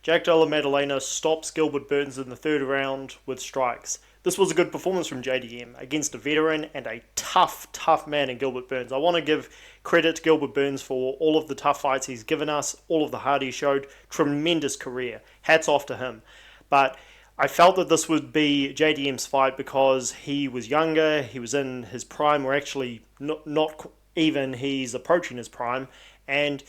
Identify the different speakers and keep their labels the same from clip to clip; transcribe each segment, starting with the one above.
Speaker 1: Jack Della Maddalena stops Gilbert Burns in the third round with strikes. This was a good performance from JDM against a veteran and a tough man in Gilbert Burns. I want to give credit to Gilbert Burns for all of the tough fights he's given us, all of the heart he showed. Tremendous career. Hats off to him. But I felt that this would be JDM's fight because he was younger, he was in his prime, or actually not even, he's approaching his prime, and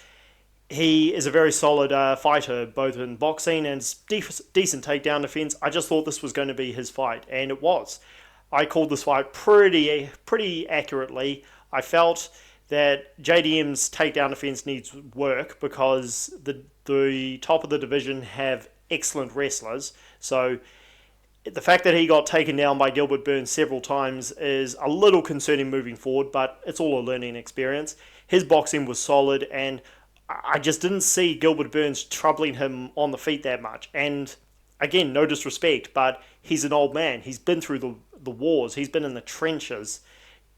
Speaker 1: he is a very solid fighter, both in boxing and decent takedown defense. I just thought this was going to be his fight, and it was. I called this fight pretty accurately. I felt that JDM's takedown defense needs work because the top of the division have excellent wrestlers. So the fact that he got taken down by Gilbert Burns several times is a little concerning moving forward, but it's all a learning experience. His boxing was solid, and I just didn't see Gilbert Burns troubling him on the feet that much. And again, no disrespect, but he's an old man. He's been through the wars. He's been in the trenches.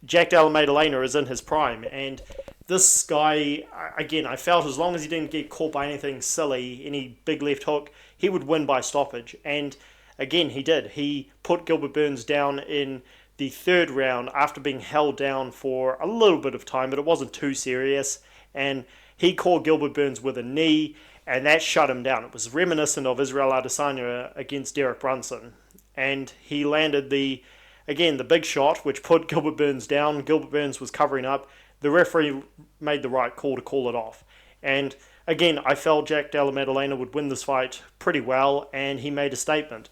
Speaker 1: Jack Della Maddalena is in his prime. And this guy, again, I felt as long as he didn't get caught by anything silly, any big left hook, he would win by stoppage. And again, he did. He put Gilbert Burns down in the third round after being held down for a little bit of time, but it wasn't too serious. And he caught Gilbert Burns with a knee, and that shut him down. It was reminiscent of Israel Adesanya against Derek Brunson. And he landed the big shot, which put Gilbert Burns down. Gilbert Burns was covering up. The referee made the right call to call it off. And again, I felt Jack Della Maddalena would win this fight pretty well, and he made a statement.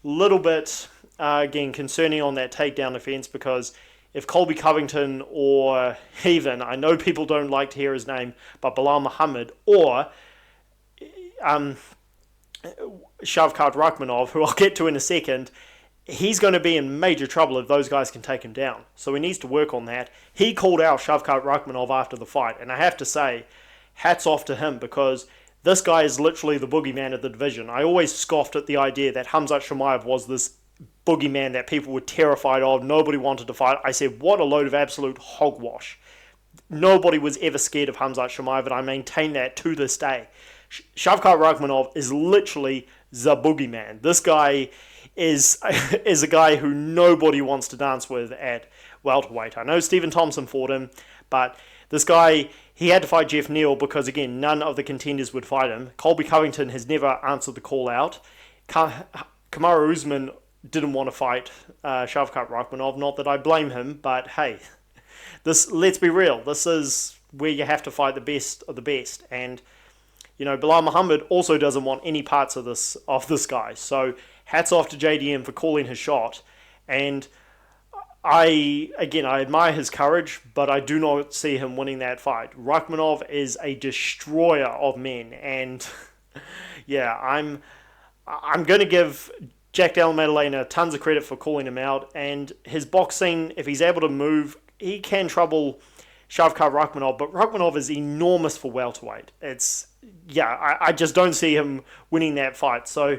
Speaker 1: Little bit, again, concerning on that takedown defense, because if Colby Covington or even, I know people don't like to hear his name, but Bilal Muhammad or Shavkat Rakhmonov, who I'll get to in a second, he's going to be in major trouble if those guys can take him down. So he needs to work on that. He called out Shavkat Rakhmonov after the fight, and I have to say, hats off to him, because this guy is literally the boogeyman of the division. I always scoffed at the idea that Khamzat Chimaev was this boogeyman that people were terrified of, nobody wanted to fight. I said, what a load of absolute hogwash. Nobody was ever scared of Khamzat Chimaev, and I maintain that to this day. Shavkat Rakhmonov is literally the boogeyman. This guy is a guy who nobody wants to dance with at welterweight. I know Stephen Thompson fought him, but this guy, he had to fight Jeff Neal because, again, none of the contenders would fight him. Colby Covington has never answered the call out. Kamaru Usman didn't want to fight Shavkat Rakhmonov. Not that I blame him, but hey, let's be real. This is where you have to fight the best of the best. And, Bilal Muhammad also doesn't want any parts of this guy. So hats off to JDM for calling his shot. And I admire his courage, but I do not see him winning that fight. Rakhmonov is a destroyer of men. And yeah, I'm going to give Jack Della Maddalena tons of credit for calling him out, and his boxing, if he's able to move, he can trouble Shavkat Rakhmonov, but Rakhmonov is enormous for welterweight. I just don't see him winning that fight. So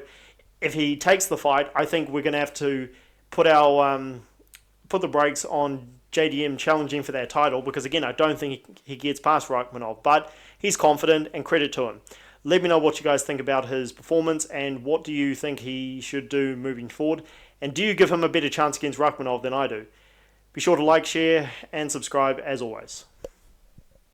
Speaker 1: if he takes the fight, I think we're going to have to put the brakes on JDM challenging for that title, because again, I don't think he gets past Rakhmonov, but he's confident, and credit to him. Let me know what you guys think about his performance, and what do you think he should do moving forward, and do you give him a better chance against Rakhmonov than I do? Be sure to like, share, and subscribe as always.